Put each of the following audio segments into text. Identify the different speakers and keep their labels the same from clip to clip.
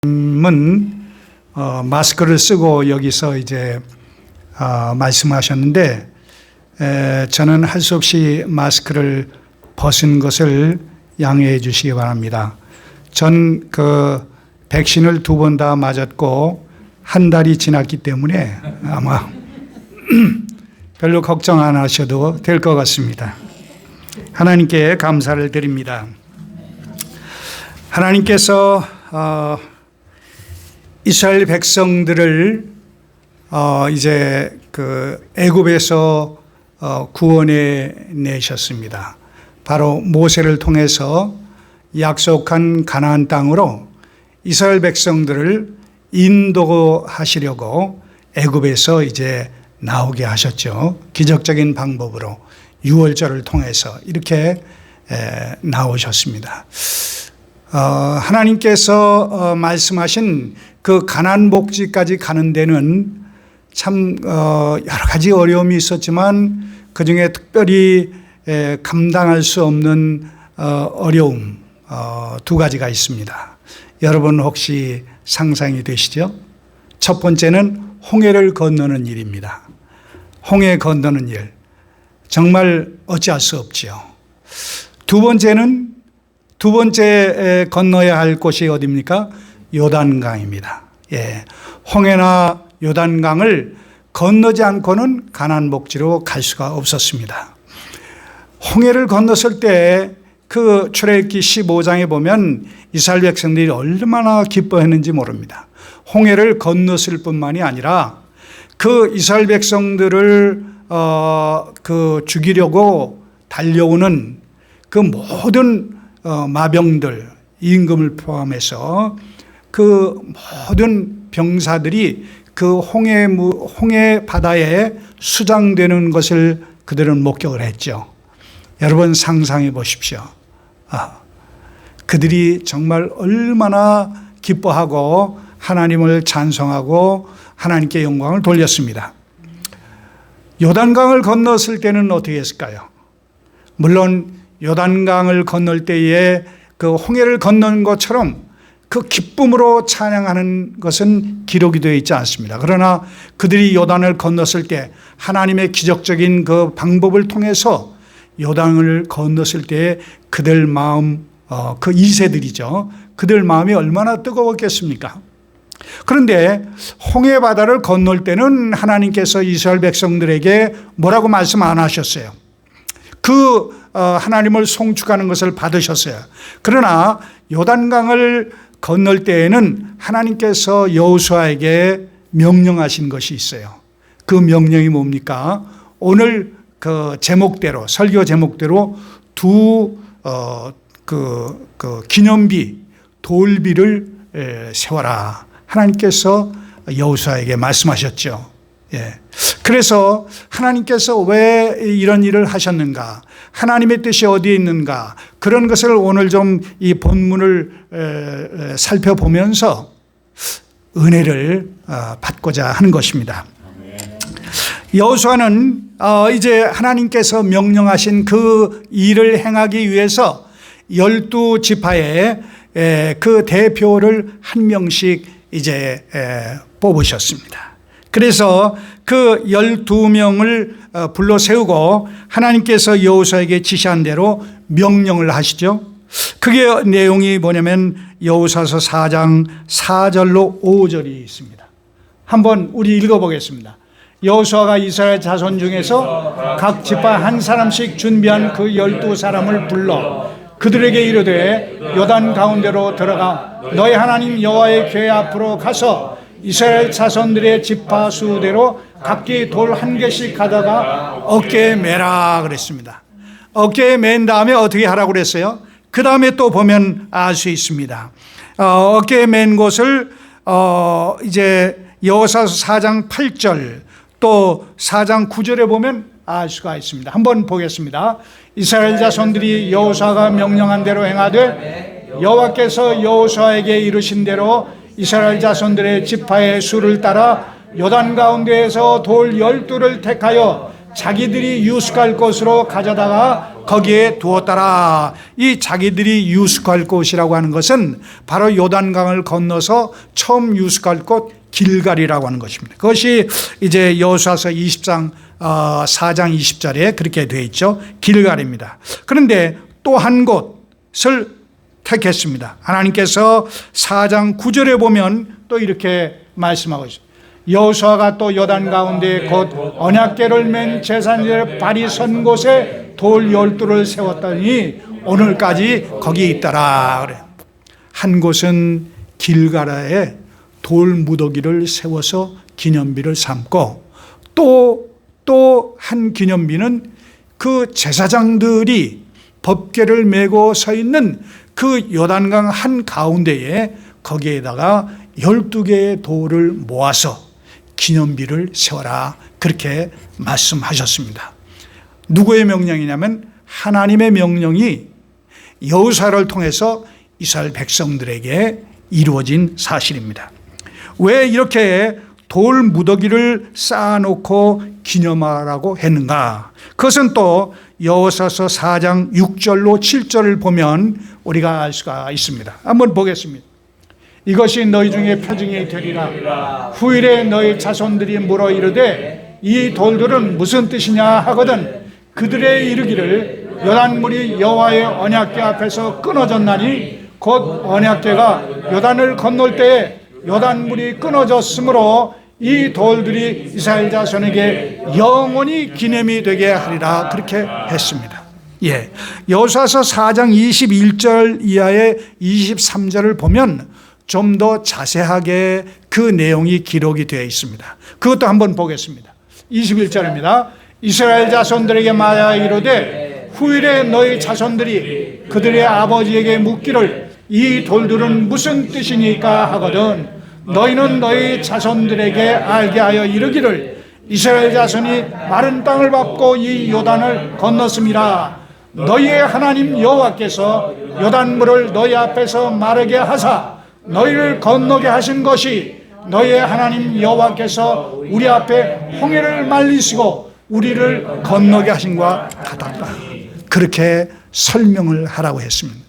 Speaker 1: 은 마스크를 쓰고 여기서 이제 말씀하셨는데 저는 할 수 없이 마스크를 벗은 것을 양해해 주시기 바랍니다. 전 그 백신을 2번 다 맞았고 한 달이 지났기 때문에 아마 별로 걱정 안 하셔도 될 것 같습니다. 하나님께 감사를 드립니다. 하나님께서 이스라엘 백성들을 이제 그 애굽에서 구원해 내셨습니다. 바로 모세를 통해서 약속한 가나안 땅으로 이스라엘 백성들을 인도하시려고 애굽에서 이제 나오게 하셨죠. 기적적인 방법으로 유월절을 통해서 이렇게 나오셨습니다. 하나님께서 말씀하신 그 가나안 복지까지 가는 데는 참 여러 가지 어려움이 있었지만 그중에 특별히 감당할 수 없는 어려움 2가지가 있습니다. 여러분 혹시 상상이 되시죠? 첫 번째는 홍해를 건너는 일입니다. 홍해 건너는 일. 정말 어찌할 수 없지요. 두 번째 건너야 할 곳이 어디입니까? 요단강입니다. 예. 홍해나 요단강을 건너지 않고는 가나안 복지로 갈 수가 없었습니다. 홍해를 건넜을 때 그 출애굽기 15장에 보면 이스라엘 백성들이 얼마나 기뻐했는지 모릅니다. 홍해를 건넜을 뿐만이 아니라 그 이스라엘 백성들을 그 죽이려고 달려오는 그 모든 마병들, 임금을 포함해서 그 모든 병사들이 그 홍해 바다에 수장되는 것을 그들은 목격을 했죠. 여러분 상상해 보십시오. 그들이 정말 얼마나 기뻐하고 하나님을 찬송하고 하나님께 영광을 돌렸습니다. 요단강을 건넜을 때는 어떻게 했을까요? 물론 요단강을 건널 때에 그 홍해를 건넌 것처럼 그 기쁨으로 찬양하는 것은 기록이 되어 있지 않습니다. 그러나 그들이 요단을 건넜을 때 하나님의 기적적인 그 방법을 통해서 요단을 건넜을 때 그들 마음, 그 2세들이죠. 그들 마음이 얼마나 뜨거웠겠습니까? 그런데 홍해 바다를 건널 때는 하나님께서 이스라엘 백성들에게 뭐라고 말씀 안 하셨어요. 그 하나님을 송축하는 것을 받으셨어요. 그러나 요단강을 건널 때에는 하나님께서 여호수아에게 명령하신 것이 있어요. 그 명령이 뭡니까? 오늘 그 제목대로, 설교 제목대로 그 기념비, 돌비를 세워라. 하나님께서 여호수아에게 말씀하셨죠. 예. 그래서 하나님께서 왜 이런 일을 하셨는가? 하나님의 뜻이 어디에 있는가? 그런 것을 오늘 좀 이 본문을 살펴보면서 은혜를 받고자 하는 것입니다. 여호수아는 이제 하나님께서 명령하신 그 일을 행하기 위해서 12지파의 그 대표를 한 명씩 이제 뽑으셨습니다. 그래서 그 12명을 불러 세우고 하나님께서 여호수아에게 지시한 대로 명령을 하시죠. 그게 내용이 뭐냐면 여호수아서 4장 4절로 5절이 있습니다. 한번 우리 읽어보겠습니다. 여호수아가 이스라엘 자손 중에서 각 지파 한 사람씩 준비한 그 12사람을 불러 그들에게 이르되 요단 가운데로 들어가 너희 하나님 여호와의 궤 앞으로 가서 이스라엘 자손들의 지파 수대로 각기 돌 1개씩 가져가 어깨에 매라 그랬습니다. 어깨에 맨 다음에 어떻게 하라고 그랬어요? 그 다음에 또 보면 알 수 있습니다. 어깨에 맨 곳을 이제 여호수아서 4장 8절 또 4장 9절에 보면 알 수가 있습니다. 한번 보겠습니다. 이스라엘 자손들이 여호수아가 명령한 대로 행하되 여호와께서 여호수아에게 이르신 대로 이스라엘 자손들의 지파의 수를 따라 요단 가운데에서 돌 12를 택하여 자기들이 유숙할 곳으로 가져다가 거기에 두었더라. 이 자기들이 유숙할 곳이라고 하는 것은 바로 요단강을 건너서 처음 유숙할 곳 길갈이라고 하는 것입니다. 그것이 이제 여호수아서 4장 20절에 그렇게 되어 있죠. 길갈입니다. 그런데 또 한 곳을 택했습니다. 하나님께서 4장 9절에 보면 또 이렇게 말씀하고 있습니다. 여호수아가 또 요단 가운데 곧 언약궤를 맨 제사장의 발이 선 곳에 돌 12를 세웠더니 오늘까지 거기 있더라. 그래. 한 곳은 길가라에 돌 무더기를 세워서 기념비를 삼고 또 한 기념비는 그 제사장들이 법궤를 메고 서 있는 그 요단강 한 가운데에 거기에다가 12개의 돌을 모아서 기념비를 세워라. 그렇게 말씀하셨습니다. 누구의 명령이냐면 하나님의 명령이 여호수아를 통해서 이스라엘 백성들에게 이루어진 사실입니다. 왜 이렇게 돌 무더기를 쌓아놓고 기념하라고 했는가? 그것은 또 여호수아서 4장 6절로 7절을 보면 우리가 알 수가 있습니다. 한번 보겠습니다. 이것이 너희 중에 표징이 되리라. 후일에 너희 자손들이 물어 이르되 이 돌들은 무슨 뜻이냐 하거든 그들의 이르기를 요단물이 여호와의 언약궤 앞에서 끊어졌나니 곧 언약궤가 요단을 건널 때에 요단물이 끊어졌으므로 이 돌들이 이스라엘 자손에게 영원히 기념이 되게 하리라. 그렇게 했습니다. 예, 여호수아서 4장 21절 이하의 23절을 보면 좀 더 자세하게 그 내용이 기록이 되어 있습니다. 그것도 한번 보겠습니다. 21절입니다. 이스라엘 자손들에게 말하여 이르되 후일에 너희 자손들이 그들의 아버지에게 묻기를 이 돌들은 무슨 뜻이니까 하거든 너희는 너희 자손들에게 알게 하여 이르기를 이스라엘 자손이 마른 땅을 밟고 이 요단을 건넜음이라. 너희의 하나님 여호와께서 요단물을 너희 앞에서 마르게 하사 너희를 건너게 하신 것이 너희의 하나님 여호와께서 우리 앞에 홍해를 말리시고 우리를 건너게 하신과 같았다. 그렇게 설명을 하라고 했습니다.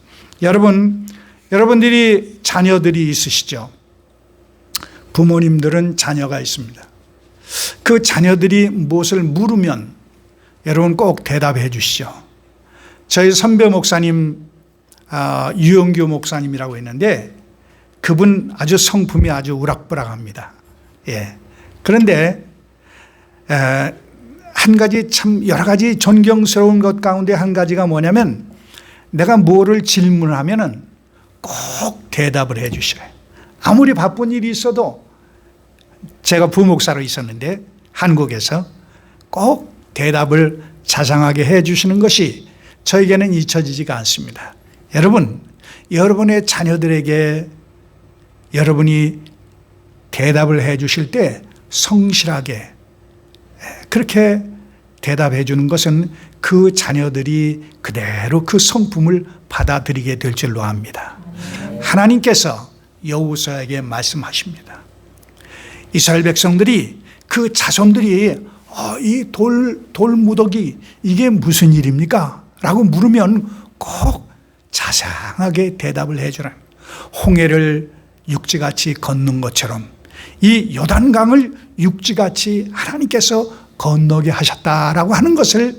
Speaker 1: 여러분들이 자녀들이 있으시죠? 부모님들은 자녀가 있습니다. 그 자녀들이 무엇을 물으면 여러분 꼭 대답해 주시죠. 저희 선배 목사님 유영규 목사님이라고 있는데 그분 아주 성품이 아주 우락부락합니다. 예. 그런데 한 가지 참 여러 가지 존경스러운 것 가운데 한 가지가 뭐냐면 내가 뭐를 질문하면은 꼭 대답을 해 주셔요. 아무리 바쁜 일이 있어도 제가 부목사로 있었는데 한국에서 꼭 대답을 자상하게 해 주시는 것이 저에게는 잊혀지지가 않습니다. 여러분의 자녀들에게 여러분이 대답을 해 주실 때 성실하게 그렇게 대답해 주는 것은 그 자녀들이 그대로 그 성품을 받아들이게 될 줄로 압니다. 하나님께서 여호수아에게 말씀하십니다. 이스라엘 백성들이 그 자손들이 이 돌 무더기 이게 무슨 일입니까? 라고 물으면 꼭 자상하게 대답을 해주라. 홍해를 육지같이 걷는 것처럼 이 요단강을 육지같이 하나님께서 건너게 하셨다라고 하는 것을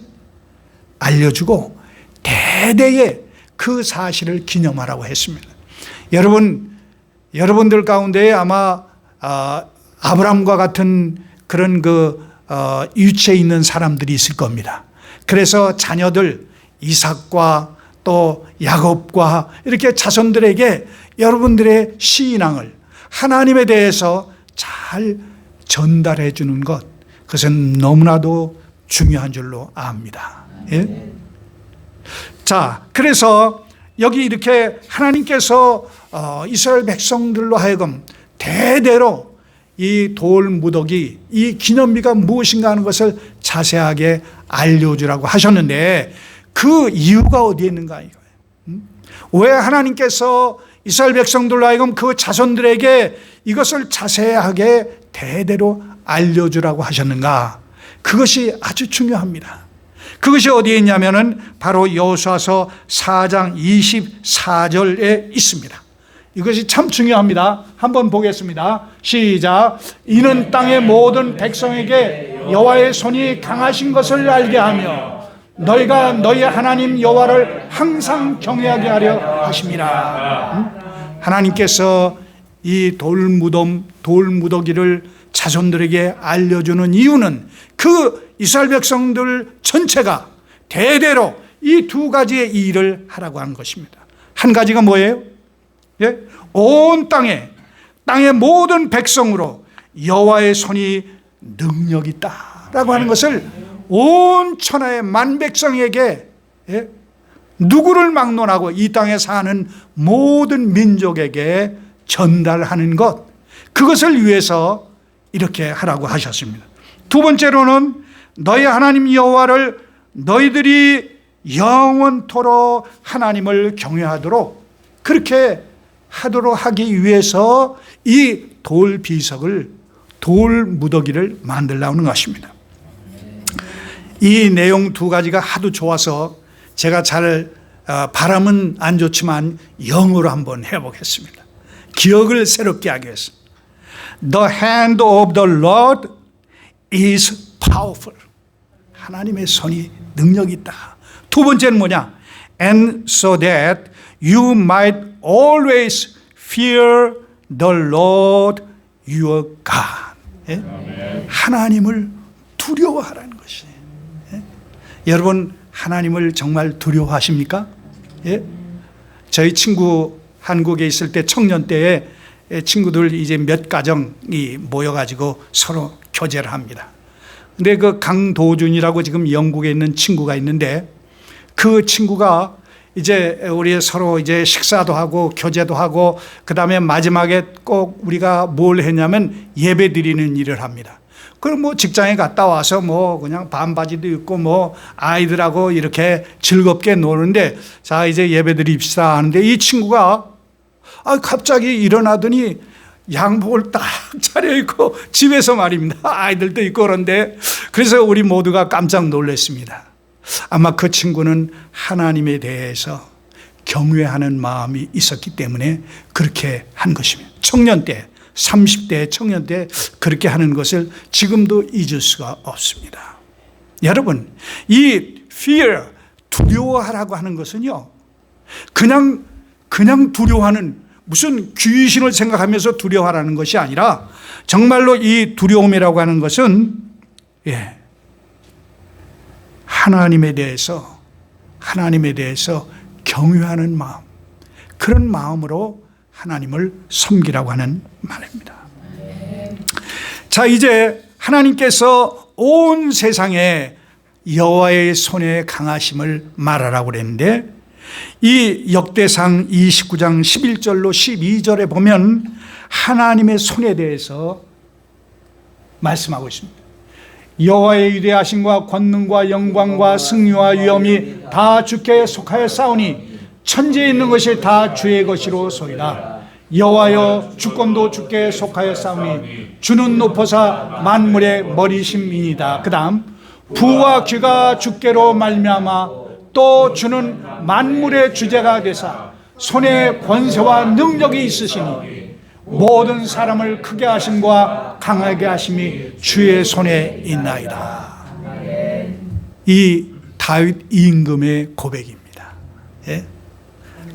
Speaker 1: 알려주고 대대에 그 사실을 기념하라고 했습니다. 여러분들 가운데 아마 아브라함과 같은 그런 위치에 있는 사람들이 있을 겁니다. 그래서 자녀들 이삭과 또 야곱과 이렇게 자손들에게 여러분들의 신앙을 하나님에 대해서 잘 전달해 주는 것, 그것은 너무나도 중요한 줄로 압니다. 예? 자, 그래서 여기 이렇게 하나님께서 이스라엘 백성들로 하여금 대대로 이 돌 무더기, 이 기념비가 무엇인가 하는 것을 자세하게 알려주라고 하셨는데 그 이유가 어디에 있는가 이거예요. 왜 하나님께서 이스라엘 백성들로 하여금 그 자손들에게 이것을 자세하게 대대로 알려주라고 하셨는가? 그것이 아주 중요합니다. 그것이 어디에 있냐면은 바로 여호수아서 4장 24절에 있습니다. 이것이 참 중요합니다. 한번 보겠습니다. 시작. 이는 땅의 모든 백성에게 여호와의 손이 강하신 것을 알게 하며 너희가 너희 하나님 여호와를 항상 경외하게 하려 하심이라. 하나님께서 이 돌무더기를 자손들에게 알려주는 이유는 그 이스라엘 백성들 전체가 대대로 이 두 가지의 일을 하라고 하는 것입니다. 한 가지가 뭐예요? 예? 온 땅의 모든 백성으로 여호와의 손이 능력 있다라고 하는 것을 온 천하의 만백성에게, 예? 누구를 막론하고 이 땅에 사는 모든 민족에게 전달하는 것, 그것을 위해서 이렇게 하라고 하셨습니다. 두 번째로는 너희 하나님 여호와를 너희들이 영원토록 하나님을 경외하도록 그렇게 하도록 하기 위해서 이 돌비석을, 돌무더기를 만들라는 것입니다. 이 내용 두 가지가 하도 좋아서 제가 잘 발음은 안 좋지만 영어로 한번 해보겠습니다. 기억을 새롭게 하기 위해서. The hand of the Lord is powerful. 하나님의 손이 능력이 있다. 두 번째는 뭐냐? And so that you might always fear the Lord your God. 예? 하나님을 두려워하라는 것이. 예? 여러분 하나님을 정말 두려워하십니까? 예? 저희 친구 한국에 있을 때 청년 때에 친구들 이제 몇 가정이 모여가지고 서로 교제를 합니다. 근데 그 강도준이라고 지금 영국에 있는 친구가 있는데 그 친구가 이제 우리 서로 이제 식사도 하고 교제도 하고 그 다음에 마지막에 꼭 우리가 뭘 했냐면 예배 드리는 일을 합니다. 그럼 뭐 직장에 갔다 와서 뭐 그냥 반바지도 입고 뭐 아이들하고 이렇게 즐겁게 노는데 자 이제 예배 드립시다 하는데 이 친구가 갑자기 일어나더니 양복을 딱 차려입고 집에서 말입니다. 아이들도 있고 그런데 그래서 우리 모두가 깜짝 놀랐습니다. 아마 그 친구는 하나님에 대해서 경외하는 마음이 있었기 때문에 그렇게 한 것입니다. 청년 때 30대 청년 때 그렇게 하는 것을 지금도 잊을 수가 없습니다. 여러분 이 fear, 두려워하라고 하는 것은요 그냥 두려워하는 무슨 귀신을 생각하면서 두려워하라는 것이 아니라 정말로 이 두려움이라고 하는 것은 하나님에 대해서 경외하는 마음, 그런 마음으로 하나님을 섬기라고 하는 말입니다. 자, 이제 하나님께서 온 세상에 여호와의 손의 강하심을 말하라고 그랬는데 이 역대상 29장 11절로 12절에 보면 하나님의 손에 대해서 말씀하고 있습니다. 여호와의 위대하심과 권능과 영광과 승리와 위엄이 다 주께 속하였사오니 천지에 있는 것이 다 주의 것이로소이다. 여호와여 주권도 주께 속하였사오니 주는 높으사 만물의 머리심이니이다. 그 다음 부와 귀가 주께로 말미암아 또 주는 만물의 주제가 되사 손에 권세와 능력이 있으시니 모든 사람을 크게 하심과 강하게 하심이 주의 손에 있나이다. 이 다윗 임금의 고백입니다. 예?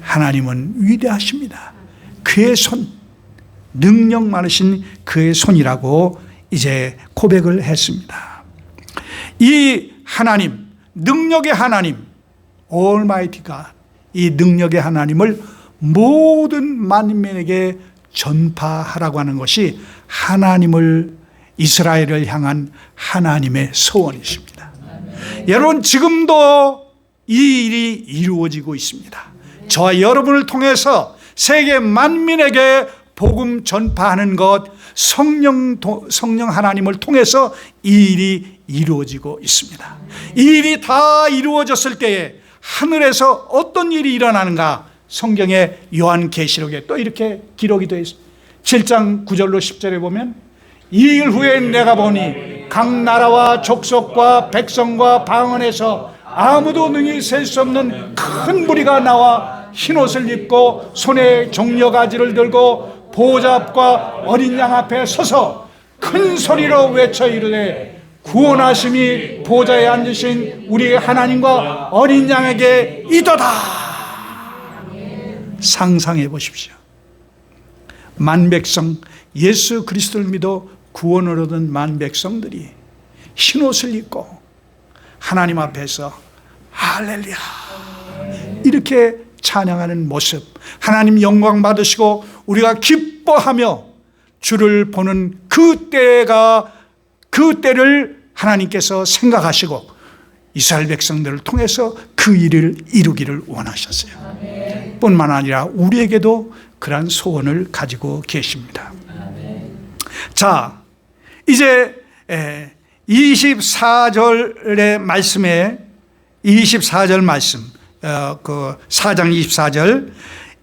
Speaker 1: 하나님은 위대하십니다. 그의 손, 능력 많으신 그의 손이라고 이제 고백을 했습니다. 이 하나님, 능력의 하나님, Almighty God, 이 능력의 하나님을 모든 만민에게 전파하라고 하는 것이 하나님을, 이스라엘을 향한 하나님의 소원이십니다. 여러분 지금도 이 일이 이루어지고 있습니다. 저와 여러분을 통해서 세계 만민에게 복음 전파하는 것, 성령 하나님을 통해서 이 일이 이루어지고 있습니다. 이 일이 다 이루어졌을 때에 하늘에서 어떤 일이 일어나는가, 성경의 요한계시록에 또 이렇게 기록이 되어 있습니다. 7장 9절로 10절에 보면 이 일 후에 내가 보니 각 나라와 족속과 백성과 방언에서 아무도 능히 셀 수 없는 큰 무리가 나와 흰옷을 입고 손에 종려가지를 들고 보호자 앞과 어린 양 앞에 서서 큰 소리로 외쳐 이르되 구원하심이 보좌에 앉으신 우리 하나님과 어린 양에게 이도다. 상상해 보십시오. 만백성, 예수 그리스도를 믿어 구원을 얻은 만백성들이 흰옷을 입고 하나님 앞에서 할렐루야 이렇게 찬양하는 모습, 하나님 영광 받으시고 우리가 기뻐하며 주를 보는 그 때를 하나님께서 생각하시고 이스라엘 백성들을 통해서 그 일을 이루기를 원하셨어요. 뿐만 아니라 우리에게도 그러한 소원을 가지고 계십니다. 자, 이제 24절의 말씀에 24절 말씀, 그 4장 24절,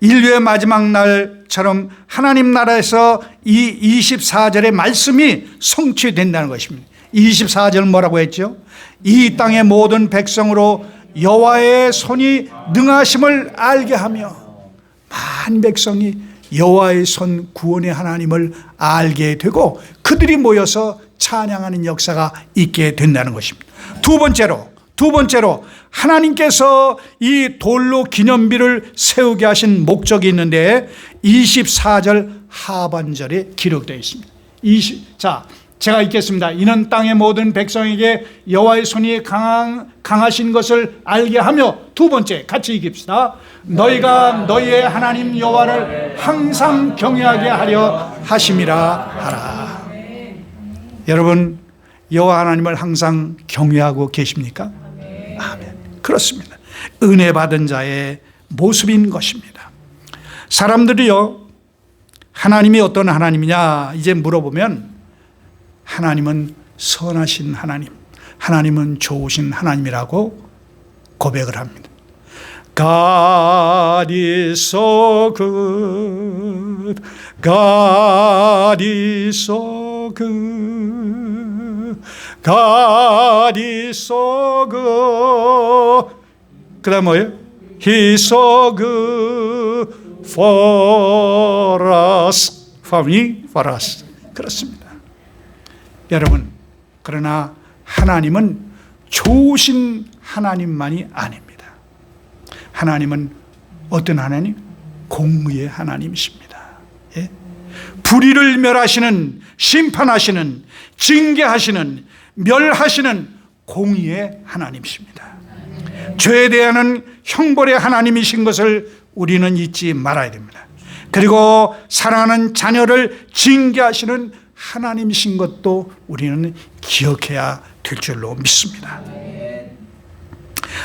Speaker 1: 인류의 마지막 날처럼 하나님 나라에서 이 24절의 말씀이 성취된다는 것입니다. 24절 뭐라고 했죠? 이 땅의 모든 백성으로 여호와의 손이 능하심을 알게 하며, 만 백성이 여호와의 손 구원의 하나님을 알게 되고 그들이 모여서 찬양하는 역사가 있게 된다는 것입니다. 두 번째로 하나님께서 이 돌로 기념비를 세우게 하신 목적이 있는데 24절 하반절에 기록되어 있습니다. 자, 제가 읽겠습니다. 이는 땅의 모든 백성에게 여호와의 손이 강하신 것을 알게 하며, 두 번째 같이 읽읍시다. 너희가 너희의 하나님 여호와를 항상 경외하게 하려 하심이라 하라. 여러분, 여호와 하나님을 항상 경외하고 계십니까? 아멘. 그렇습니다. 은혜 받은 자의 모습인 것입니다. 사람들이요, 하나님이 어떤 하나님이냐 이제 물어보면 하나님은 선하신 하나님, 하나님은 좋으신 하나님이라고 고백을 합니다. God is so good. God is so good. God is so good. 그 다음 뭐예요? He is so good for us. For me, for us. 그렇습니다. 여러분, 그러나 하나님은 좋으신 하나님만이 아닙니다. 하나님은 어떤 하나님? 공의의 하나님이십니다. 예? 불의를 멸하시는, 심판하시는, 징계하시는, 멸하시는 공의의 하나님이십니다. 죄에 대한 형벌의 하나님이신 것을 우리는 잊지 말아야 됩니다. 그리고 사랑하는 자녀를 징계하시는 하나님이신 것도 우리는 기억해야 될 줄로 믿습니다.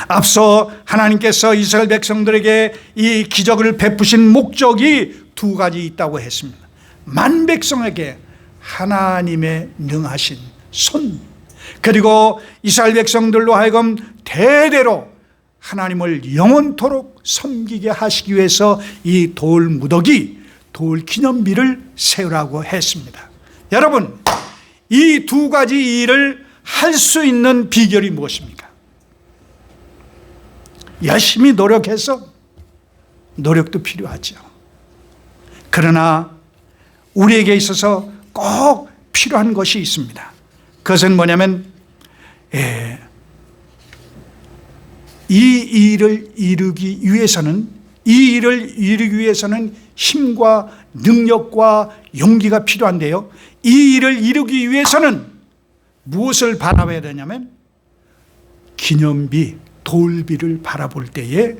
Speaker 1: 앞서 하나님께서 이스라엘 백성들에게 이 기적을 베푸신 목적이 두 가지 있다고 했습니다. 만 백성에게 하나님의 능하신 손, 그리고 이스라엘 백성들로 하여금 대대로 하나님을 영원토록 섬기게 하시기 위해서 이 돌 무더기, 돌 기념비를 세우라고 했습니다. 여러분, 이 두 가지 일을 할 수 있는 비결이 무엇입니까? 열심히 노력해서, 노력도 필요하죠. 그러나 우리에게 있어서 꼭 필요한 것이 있습니다. 그것은 뭐냐면 이 일을 이루기 위해서는 힘과 능력과 용기가 필요한데요, 이 일을 이루기 위해서는 무엇을 바라봐야 되냐면 기념비, 돌비를 바라볼 때에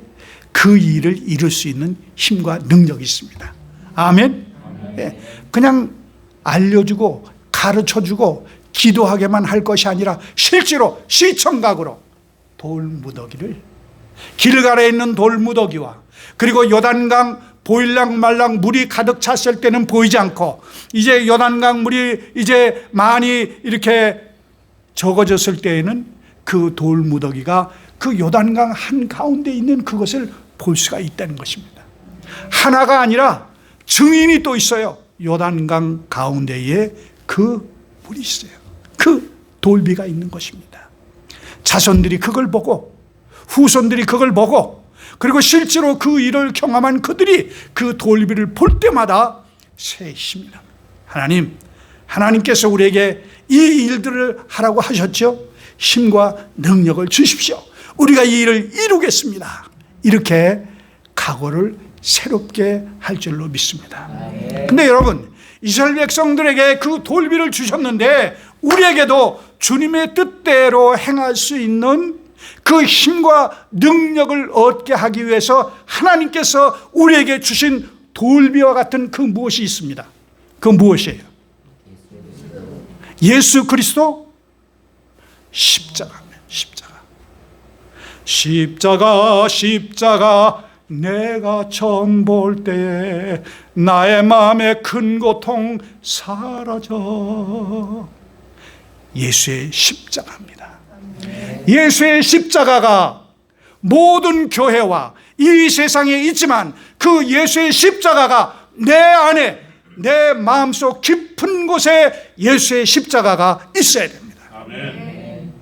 Speaker 1: 그 일을 이룰 수 있는 힘과 능력이 있습니다. 아멘. 그냥 알려주고 가르쳐주고 기도하게만 할 것이 아니라 실제로 시청각으로 돌무더기를, 길가에 있는 돌무더기와 그리고 요단강 보일랑 말랑 물이 가득 찼을 때는 보이지 않고 이제 요단강 물이 이제 많이 이렇게 적어졌을 때에는 그 돌무더기가 그 요단강 한가운데 있는 그것을 볼 수가 있다는 것입니다. 하나가 아니라 증인이 또 있어요. 요단강 가운데에 그 물이 있어요. 그 돌비가 있는 것입니다. 자손들이 그걸 보고 후손들이 그걸 보고 그리고 실제로 그 일을 경험한 그들이 그 돌비를 볼 때마다 새 힘이 납니다. 하나님께서 우리에게 이 일들을 하라고 하셨죠. 힘과 능력을 주십시오. 우리가 이 일을 이루겠습니다. 이렇게 각오를 새롭게 할 줄로 믿습니다. 근데 여러분, 이스라엘 백성들에게 그 돌비를 주셨는데 우리에게도 주님의 뜻대로 행할 수 있는 그 힘과 능력을 얻게 하기 위해서 하나님께서 우리에게 주신 돌비와 같은 그 무엇이 있습니다. 그 무엇이에요? 예수 그리스도 십자가입니다. 십자가 내가 처음 볼 때에 나의 마음의 큰 고통 사라져. 예수의 십자가입니다. 예수의 십자가가 모든 교회와 이 세상에 있지만 그 예수의 십자가가 내 안에 내 마음속 깊은 곳에 예수의 십자가가 있어야 됩니다. 아멘.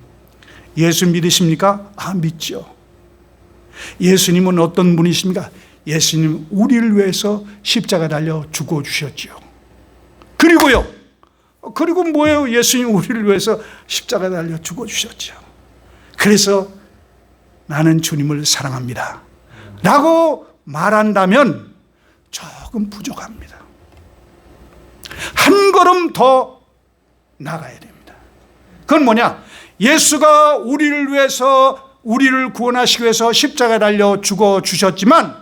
Speaker 1: 예수 믿으십니까? 믿죠. 예수님은 어떤 분이십니까? 예수님 우리를 위해서 십자가 달려 죽어주셨죠. 그리고 뭐예요? 예수님 우리를 위해서 십자가 달려 죽어주셨죠. 그래서 나는 주님을 사랑합니다 라고 말한다면 조금 부족합니다. 한 걸음 더 나가야 됩니다. 그건 뭐냐? 예수가 우리를 위해서 우리를 구원하시기 위해서 십자가 달려 죽어주셨지만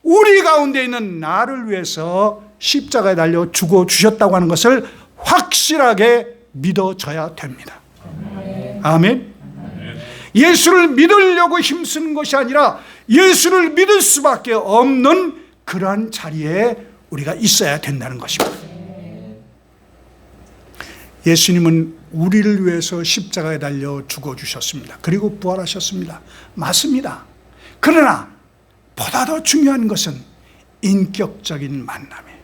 Speaker 1: 우리 가운데 있는 나를 위해서 십자가에 달려 죽어주셨다고 하는 것을 확실하게 믿어져야 됩니다. 아멘. 예수를 믿으려고 힘쓰는 것이 아니라 예수를 믿을 수밖에 없는 그러한 자리에 우리가 있어야 된다는 것입니다. 예수님은 우리를 위해서 십자가에 달려 죽어주셨습니다. 그리고 부활하셨습니다. 맞습니다. 그러나 보다 더 중요한 것은 인격적인 만남이에요.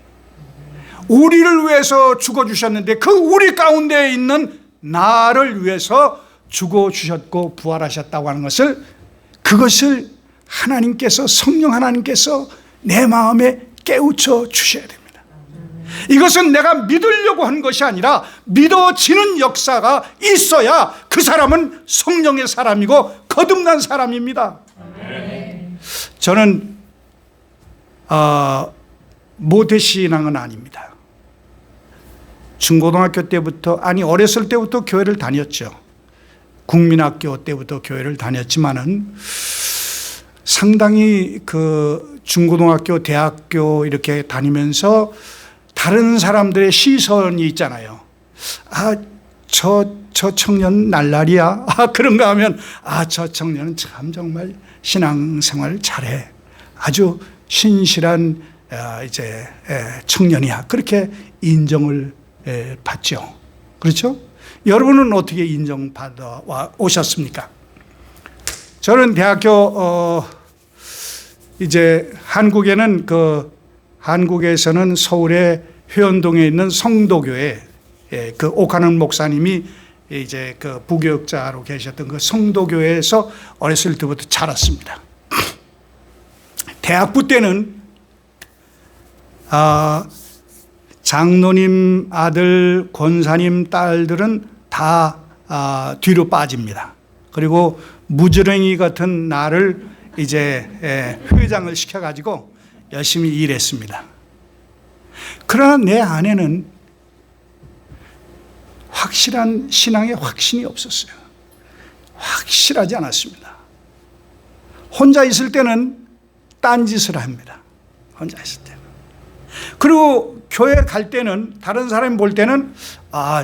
Speaker 1: 우리를 위해서 죽어주셨는데 그 우리 가운데 있는 나를 위해서 죽어주셨고 부활하셨다고 하는 것을, 그것을 하나님께서, 성령 하나님께서 내 마음에 깨우쳐 주셔야 됩니다. 이것은 내가 믿으려고 한 것이 아니라 믿어지는 역사가 있어야 그 사람은 성령의 사람이고 거듭난 사람입니다. 저는 모태신앙은 아닙니다. 중고등학교 때부터, 어렸을 때부터 교회를 다녔죠. 국민학교 때부터 교회를 다녔지만은 상당히 그 중고등학교, 대학교 이렇게 다니면서 다른 사람들의 시선이 있잖아요. 저 청년 날라리야. 그런가 하면 저 청년은 참 정말 신앙생활 잘해. 아주 신실한 청년이야. 그렇게 인정을 받죠. 그렇죠? 여러분은 어떻게 인정받아 오셨습니까? 저는 대학교 한국에는 한국에서는 서울의 회원동에 있는 성도교회, 그 옥하는 목사님이 그 부교육자로 계셨던 그 성도교회에서 어렸을 때부터 자랐습니다. 대학부 때는 장로님 아들, 권사님 딸들은 다 뒤로 빠집니다. 그리고 무지랭이 같은 나를 회장을 시켜가지고 열심히 일했습니다. 그러나 내 안에는 확실한 신앙의 확신이 없었어요. 확실하지 않았습니다. 혼자 있을 때는 딴짓을 합니다. 혼자 있을 때는. 그리고 교회 갈 때는, 다른 사람이 볼 때는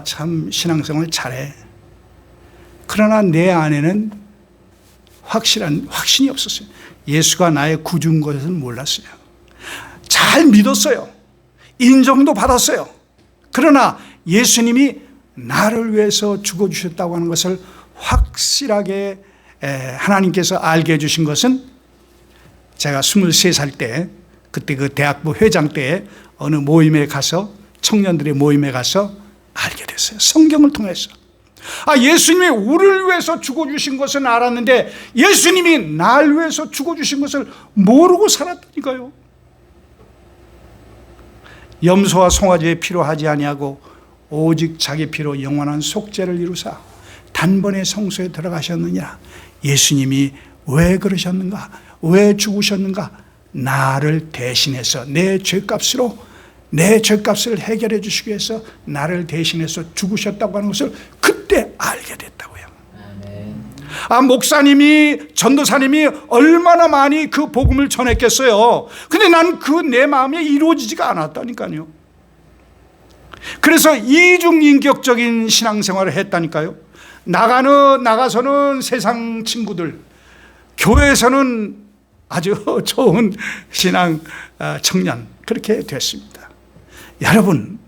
Speaker 1: 참 신앙생활 잘해. 그러나 내 안에는 확실한 확신이 없었어요. 예수가 나의 구주인 것은 몰랐어요. 잘 믿었어요. 인정도 받았어요. 그러나 예수님이 나를 위해서 죽어주셨다고 하는 것을 확실하게 하나님께서 알게 해주신 것은 제가 23살 때, 그때 그 대학부 회장 때에 어느 모임에 가서, 청년들의 모임에 가서 알게 됐어요. 성경을 통해서. 예수님이 우리를 위해서 죽어주신 것은 알았는데 예수님이 날 위해서 죽어주신 것을 모르고 살았다니까요. 염소와 송아지의 피로 하지 아니하고 오직 자기 피로 영원한 속죄를 이루사 단번에 성소에 들어가셨느니라. 예수님이 왜 그러셨는가? 왜 죽으셨는가? 나를 대신해서 내 죄값을 해결해 주시기 위해서 나를 대신해서 죽으셨다고 하는 것을 그때 알게 됐다고요. 목사님이, 전도사님이 얼마나 많이 그 복음을 전했겠어요. 근데 난 그 내 마음에 이루어지지가 않았다니까요. 그래서 이중인격적인 신앙생활을 했다니까요. 나가서는 세상 친구들, 교회에서는 아주 좋은 신앙 청년, 그렇게 됐습니다. 여러분,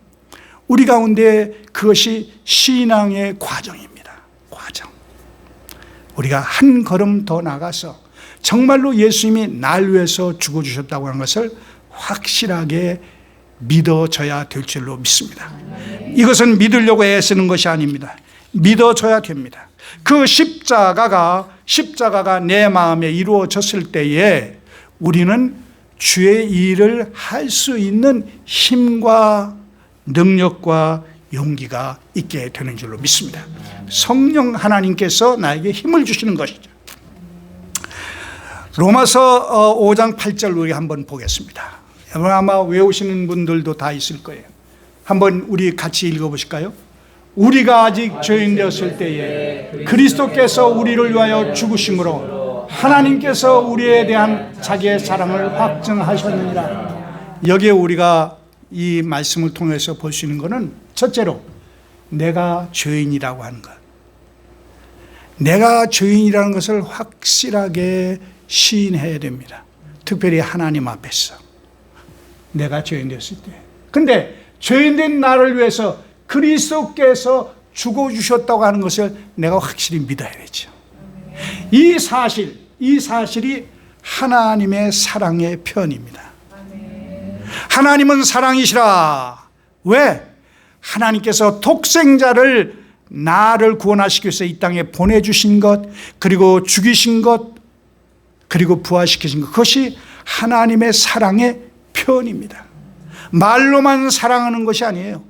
Speaker 1: 우리 가운데 그것이 신앙의 과정입니다. 과정. 우리가 한 걸음 더 나가서 정말로 예수님이 날 위해서 죽어주셨다고 하는 것을 확실하게 믿어져야 될 줄로 믿습니다. 이것은 믿으려고 애쓰는 것이 아닙니다. 믿어져야 됩니다. 그 십자가가 내 마음에 이루어졌을 때에 우리는 주의 일을 할 수 있는 힘과 능력과 용기가 있게 되는 줄로 믿습니다. 성령 하나님께서 나에게 힘을 주시는 것이죠. 로마서 5장 8절 우리 한번 보겠습니다. 여러분 아마 외우시는 분들도 다 있을 거예요. 한번 우리 같이 읽어보실까요? 우리가 아직 죄인 되었을 때에 그리스도께서 우리를 위하여 죽으심으로 하나님께서 우리에 대한 자기의 사랑을 확증하셨느니라. 여기에 우리가 이 말씀을 통해서 볼 수 있는 것은 첫째로 내가 죄인이라고 하는 것, 내가 죄인이라는 것을 확실하게 시인해야 됩니다. 특별히 하나님 앞에서 내가 죄인 됐을 때. 근데 죄인된 나를 위해서 그리스도께서 죽어주셨다고 하는 것을 내가 확실히 믿어야 되죠. 이 사실이 하나님의 사랑의 표현입니다. 하나님은 사랑이시라. 왜? 하나님께서 독생자를 나를 구원하시기 위해서 이 땅에 보내주신 것, 그리고 죽이신 것, 그리고 부활시키신 것, 그것이 하나님의 사랑의 표현입니다. 말로만 사랑하는 것이 아니에요.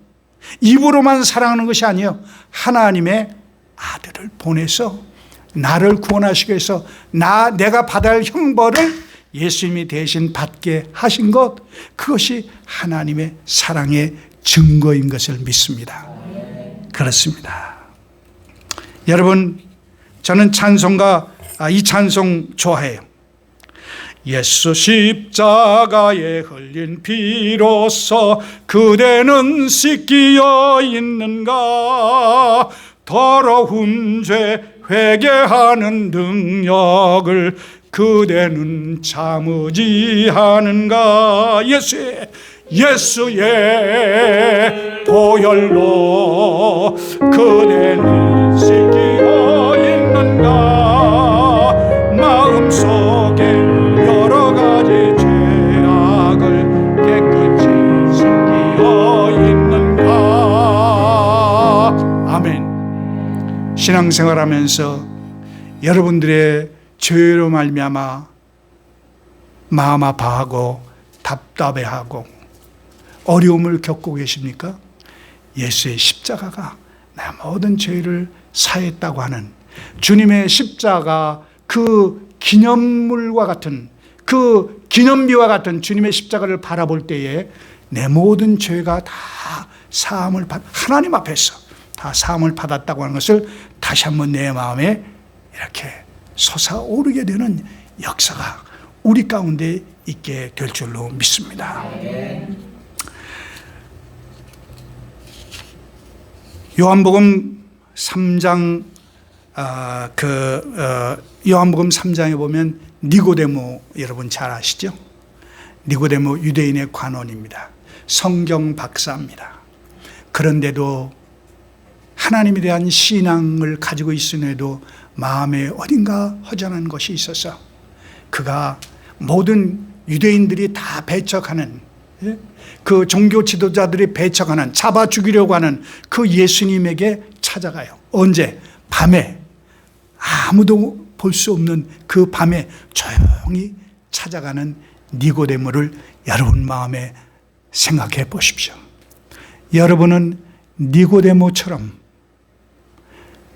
Speaker 1: 입으로만 사랑하는 것이 아니에요. 하나님의 아들을 보내서 나를 구원하시기 위해서 내가 받아야 할 형벌을 예수님이 대신 받게 하신 것, 그것이 하나님의 사랑의 증거인 것을 믿습니다. 그렇습니다. 여러분, 저는 이 찬송 좋아해요. 예수 십자가에 흘린 피로써 그대는 씻기어 있는가? 더러운 죄 회개하는 능력을 그대는 참으지 하는가? 예수의 보혈로 그대는 씻기어 있는가? 마음속에 여러 가지 죄악을 깨끗이 씻기어 있는가? 아멘. 신앙생활하면서 여러분들의 죄로 말미암아 마음 아파하고 답답해하고 어려움을 겪고 계십니까? 예수의 십자가가 내 모든 죄를 사했다고 하는 주님의 십자가, 그 기념물과 같은, 그 기념비와 같은 주님의 십자가를 바라볼 때에 내 모든 죄가 다 하나님 앞에서 다 사함을 받았다고 하는 것을 다시 한번 내 마음에 이렇게 솟아오르게 되는 역사가 우리 가운데 있게 될 줄로 믿습니다. 요한복음 3장 요한복음 3장에 보면 니고데모, 여러분 잘 아시죠? 니고데모 유대인의 관원입니다. 성경 박사입니다. 그런데도 하나님에 대한 신앙을 가지고 있음에도 마음에 어딘가 허전한 것이 있어서 그가 모든 유대인들이 다 배척하는, 그 종교 지도자들이 배척하는, 잡아 죽이려고 하는 그 예수님에게 찾아가요. 언제? 밤에, 아무도 볼 수 없는 그 밤에 조용히 찾아가는 니고데모를 여러분 마음에 생각해 보십시오. 여러분은 니고데모처럼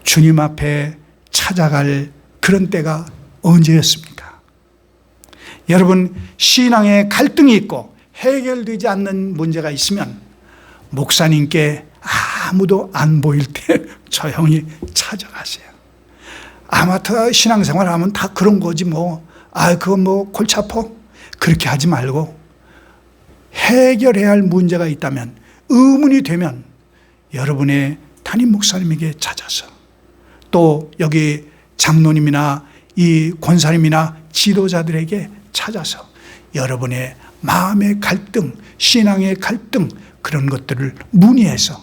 Speaker 1: 주님 앞에 찾아갈 그런 때가 언제였습니까? 여러분, 신앙에 갈등이 있고 해결되지 않는 문제가 있으면 목사님께 아무도 안 보일 때 조용히 찾아가세요. 아마도 신앙생활 하면 다 그런 거지 뭐. 그건 뭐 골치 아파? 그렇게 하지 말고 해결해야 할 문제가 있다면, 의문이 되면 여러분의 담임 목사님에게 찾아서, 또 여기 장로님이나 이 권사님이나 지도자들에게 찾아서 여러분의 마음의 갈등, 신앙의 갈등, 그런 것들을 문의해서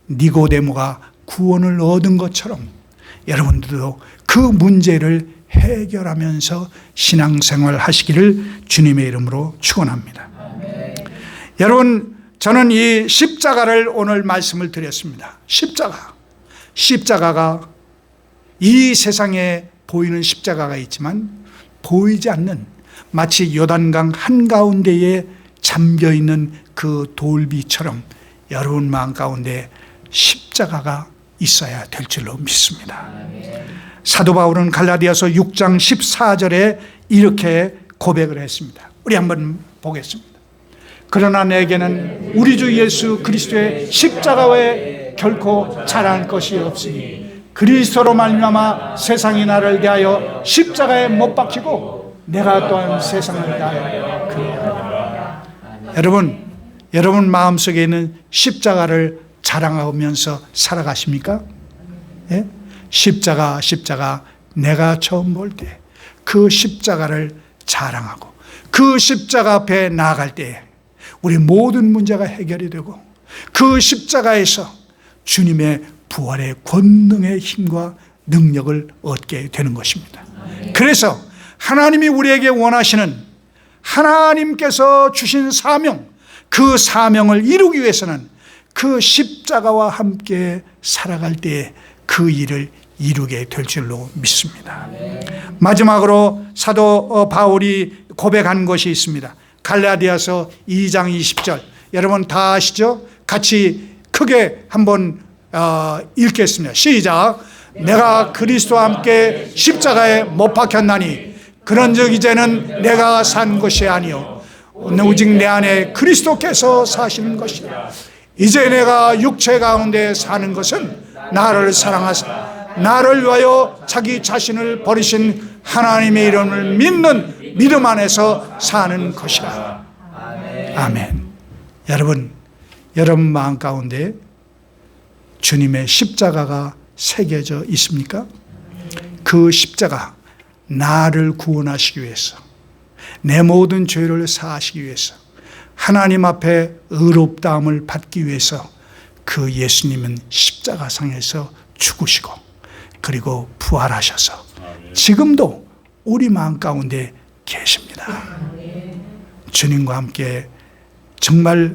Speaker 1: 니고데모가 구원을 얻은 것처럼 여러분들도 그 문제를 해결하면서 신앙생활 하시기를 주님의 이름으로 축원합니다. 여러분, 저는 이 십자가를 오늘 말씀을 드렸습니다. 십자가가 이 세상에 보이는 십자가가 있지만 보이지 않는, 마치 요단강 한가운데에 잠겨있는 그 돌비처럼 여러분 마음 가운데 십자가가 있어야 될 줄로 믿습니다. 사도 바울은 갈라디아서 6장 14절에 이렇게 고백을 했습니다. 우리 한번 보겠습니다. 그러나 내게는 우리 주 예수 그리스도의 십자가 외에 결코 잘할 것이 없으니 그리스도로 말미암아 세상이 나를 대하여 십자가에 못 박히고 내가 또한 세상을 대하여 그리하노라. 여러분 마음속에 있는 십자가를 자랑하면서 살아가십니까? 예? 십자가 내가 처음 볼 때 그 십자가를 자랑하고 그 십자가 앞에 나아갈 때 우리 모든 문제가 해결이 되고 그 십자가에서 주님의 부활의 권능의 힘과 능력을 얻게 되는 것입니다. 그래서 하나님이 우리에게 원하시는, 하나님께서 주신 사명, 그 사명을 이루기 위해서는 그 십자가와 함께 살아갈 때에 그 일을 이루게 될 줄로 믿습니다. 마지막으로 사도 바울이 고백한 것이 있습니다. 갈라디아서 2장 20절, 여러분 다 아시죠? 같이 크게 한번 읽겠습니다. 시작. 내가 그리스도와 함께 십자가에 못 박혔나니 그런즉 이제는 내가 산 것이 아니요 오직 내 안에 그리스도께서 사시는 것이라. 이제 내가 육체 가운데 사는 것은 나를 사랑하사 나를 위하여 자기 자신을 버리신 하나님의 이름을 믿는 믿음 안에서 사는 것이라. 아멘. 여러분 마음 가운데 주님의 십자가가 새겨져 있습니까? 그 십자가, 나를 구원하시기 위해서, 내 모든 죄를 사하시기 위해서, 하나님 앞에 의롭다함을 받기 위해서 그 예수님은 십자가상에서 죽으시고 그리고 부활하셔서 지금도 우리 마음 가운데 계십니다. 주님과 함께 정말